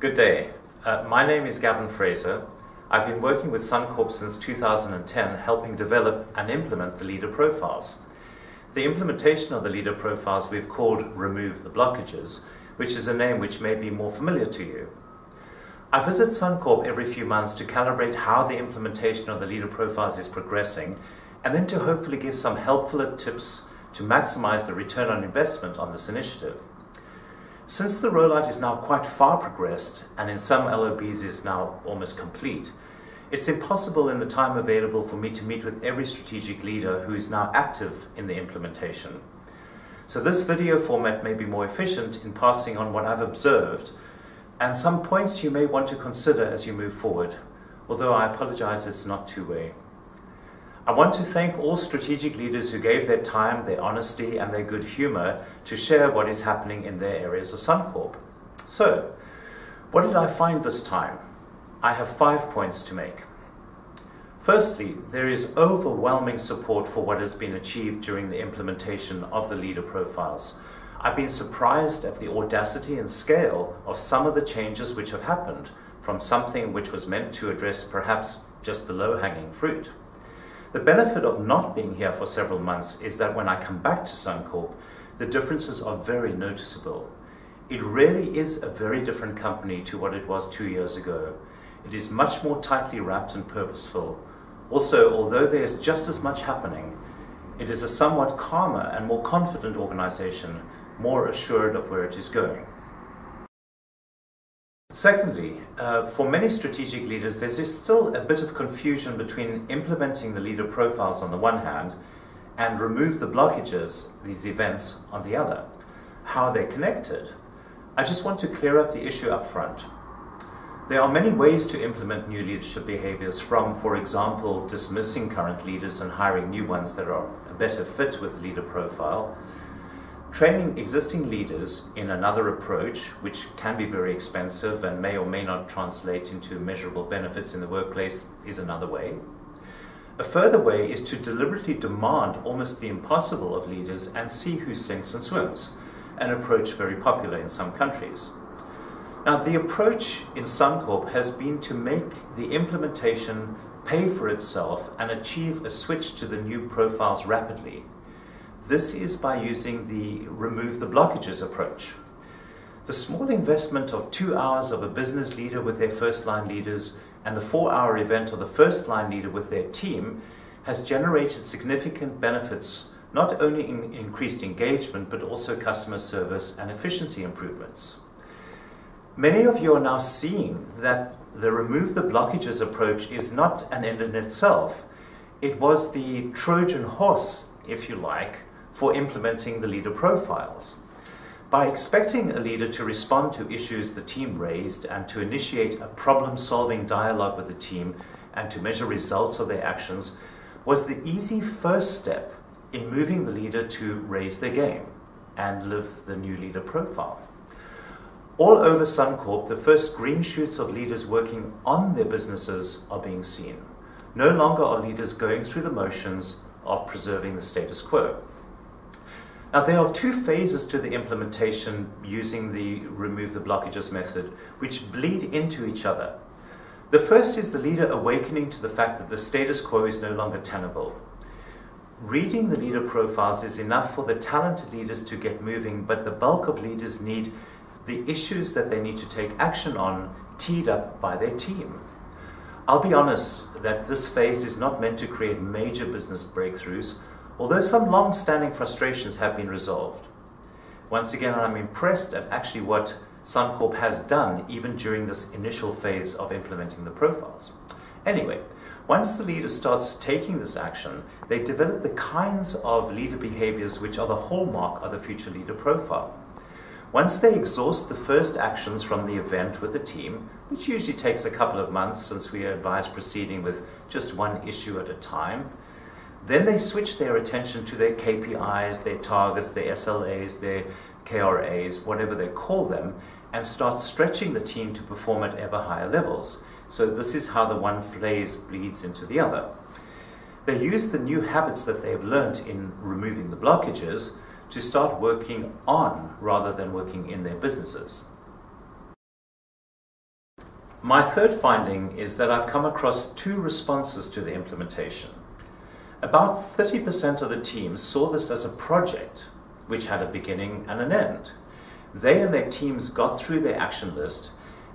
Good day. My name is Gavin Fraser. I've been working with Suncorp since 2010, helping develop and implement the leader profiles. The implementation of the leader profiles we've called Remove the Blockages, which is a name which may be more familiar to you. I visit Suncorp every few months to calibrate how the implementation of the leader profiles is progressing, and then to hopefully give some helpful tips to maximize the return on investment on this initiative. Since the rollout is now quite far progressed, and in some LOBs is now almost complete, it's impossible in the time available for me to meet with every strategic leader who is now active in the implementation. So this video format may be more efficient in passing on what I've observed and some points you may want to consider as you move forward, although I apologize it's not two-way. I want to thank all strategic leaders who gave their time, their honesty and their good humor to share what is happening in their areas of Suncorp. So, what did I find this time? I have 5 points to make. Firstly, there is overwhelming support for what has been achieved during the implementation of the leader profiles. I've been surprised at the audacity and scale of some of the changes which have happened from something which was meant to address perhaps just the low-hanging fruit. The benefit of not being here for several months is that when I come back to Suncorp, the differences are very noticeable. It really is a very different company to what it was 2 years ago. It is much more tightly wrapped and purposeful. Also, although there's just as much happening, it is a somewhat calmer and more confident organization, more assured of where it is going. Secondly, for many strategic leaders, there's still a bit of confusion between implementing the leader profiles on the one hand and remove the blockages, these events, on the other. How are they connected? I just want to clear up the issue up front. There are many ways to implement new leadership behaviors, from, for example, dismissing current leaders and hiring new ones that are a better fit with the leader profile. Training existing leaders in another approach, which can be very expensive and may or may not translate into measurable benefits in the workplace, is another way. A further way is to deliberately demand almost the impossible of leaders and see who sinks and swims, an approach very popular in some countries. Now, the approach in Suncorp has been to make the implementation pay for itself and achieve a switch to the new profiles rapidly. This is by using the Remove the Blockages approach. The small investment of 2 hours of a business leader with their first-line leaders and the 4-hour event of the first-line leader with their team has generated significant benefits, not only in increased engagement, but also customer service and efficiency improvements. Many of you are now seeing that the Remove the Blockages approach is not an end in itself. It was the Trojan horse, if you like, for implementing the leader profiles. By expecting a leader to respond to issues the team raised and to initiate a problem-solving dialogue with the team and to measure results of their actions was the easy first step in moving the leader to raise their game and live the new leader profile. All over Suncorp, the first green shoots of leaders working on their businesses are being seen. No longer are leaders going through the motions of preserving the status quo. Now, there are 2 phases to the implementation using the Remove the Blockages method, which bleed into each other. The first is the leader awakening to the fact that the status quo is no longer tenable. Reading the leader profiles is enough for the talented leaders to get moving, but the bulk of leaders need the issues that they need to take action on teed up by their team. I'll be honest that this phase is not meant to create major business breakthroughs, although some long-standing frustrations have been resolved. Once again, I'm impressed at actually what Suncorp has done even during this initial phase of implementing the profiles. Anyway, once the leader starts taking this action, they develop the kinds of leader behaviors which are the hallmark of the future leader profile. Once they exhaust the first actions from the event with the team, which usually takes a couple of months since we advise proceeding with just one issue at a time, then they switch their attention to their KPIs, their targets, their SLAs, their KRAs, whatever they call them, and start stretching the team to perform at ever higher levels. So this is how the one phase bleeds into the other. They use the new habits that they've learned in removing the blockages to start working on rather than working in their businesses. My third finding is that I've come across two responses to the implementation. About 30% of the team saw this as a project which had a beginning and an end. They and their teams got through their action list,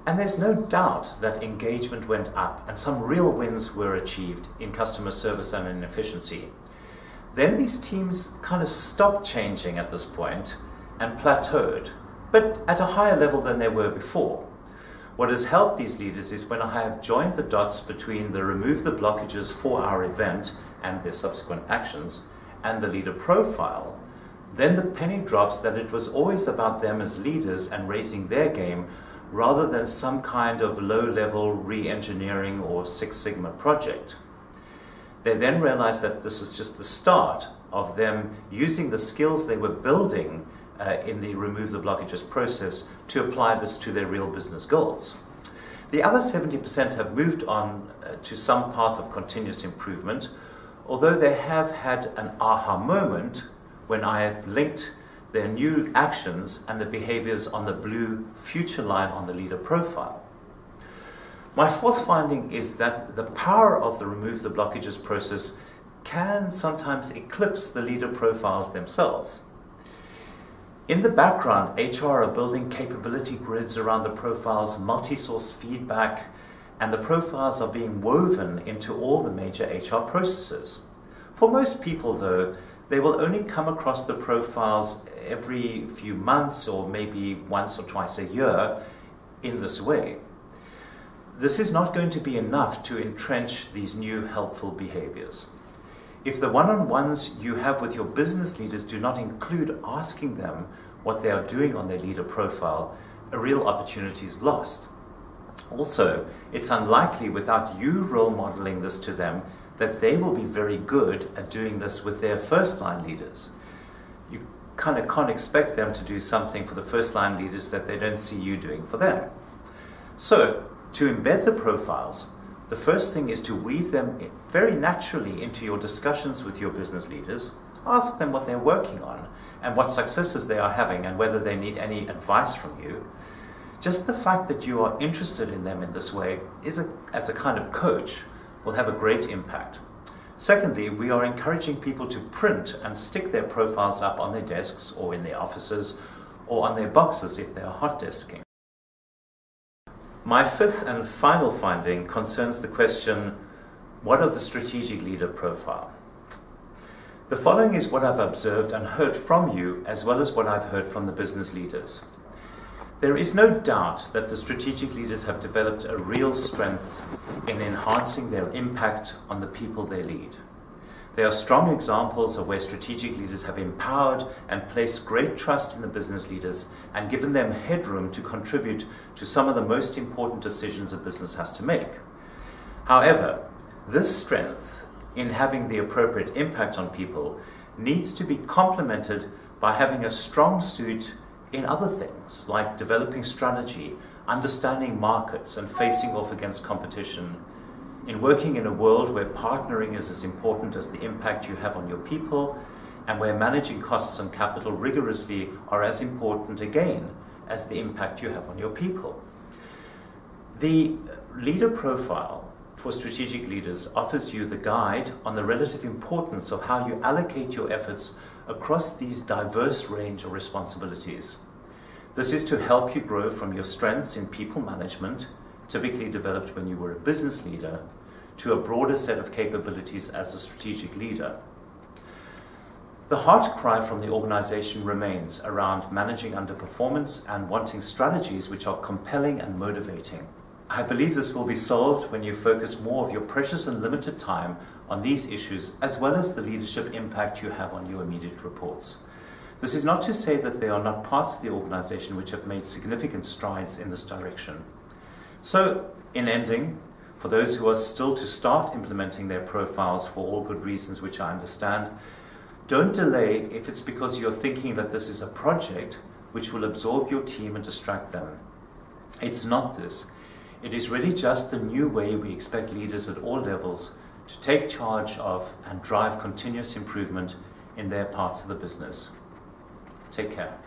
and there's no doubt that engagement went up and some real wins were achieved in customer service and in efficiency. Then these teams kind of stopped changing at this point and plateaued, but at a higher level than they were before. What has helped these leaders is when I have joined the dots between the remove the blockages for our event and their subsequent actions and the leader profile, then the penny drops that it was always about them as leaders and raising their game rather than some kind of low-level re-engineering or Six Sigma project. They then realized that this was just the start of them using the skills they were building in the remove the blockages process to apply this to their real business goals. The other 70% have moved on to some path of continuous improvement, although they have had an aha moment when I have linked their new actions and the behaviors on the blue future line on the leader profile. My fourth finding is that the power of the remove the blockages process can sometimes eclipse the leader profiles themselves. In the background, HR are building capability grids around the profiles, multi-sourced feedback, and the profiles are being woven into all the major HR processes. For most people, though, they will only come across the profiles every few months or maybe once or twice a year in this way. This is not going to be enough to entrench these new helpful behaviors. If the one-on-ones you have with your business leaders do not include asking them what they are doing on their leader profile, a real opportunity is lost. Also, it's unlikely without you role modeling this to them that they will be very good at doing this with their first-line leaders. You kind of can't expect them to do something for the first-line leaders that they don't see you doing for them. So, to embed the profiles, the first thing is to weave them very naturally into your discussions with your business leaders. Ask them what they're working on and what successes they are having and whether they need any advice from you. Just the fact that you are interested in them in this way as a kind of coach will have a great impact. Secondly, we are encouraging people to print and stick their profiles up on their desks or in their offices or on their boxes if they are hot desking. My fifth and final finding concerns the question, what of the strategic leader profile? The following is what I've observed and heard from you, as well as what I've heard from the business leaders. There is no doubt that the strategic leaders have developed a real strength in enhancing their impact on the people they lead. They are strong examples of where strategic leaders have empowered and placed great trust in the business leaders and given them headroom to contribute to some of the most important decisions a business has to make. However, this strength in having the appropriate impact on people needs to be complemented by having a strong suit in other things, like developing strategy, understanding markets, and facing off against competition, in working in a world where partnering is as important as the impact you have on your people, and where managing costs and capital rigorously are as important again as the impact you have on your people. The leader profile for strategic leaders offers you the guide on the relative importance of how you allocate your efforts across these diverse range of responsibilities. This is to help you grow from your strengths in people management, typically developed when you were a business leader, to a broader set of capabilities as a strategic leader. The heart cry from the organization remains around managing underperformance and wanting strategies which are compelling and motivating. I believe this will be solved when you focus more of your precious and limited time on these issues, as well as the leadership impact you have on your immediate reports. This is not to say that there are not parts of the organization which have made significant strides in this direction. So, in ending, for those who are still to start implementing their profiles for all good reasons which I understand, don't delay if it's because you're thinking that this is a project which will absorb your team and distract them. It's not this. It is really just the new way we expect leaders at all levels to take charge of and drive continuous improvement in their parts of the business. Take care.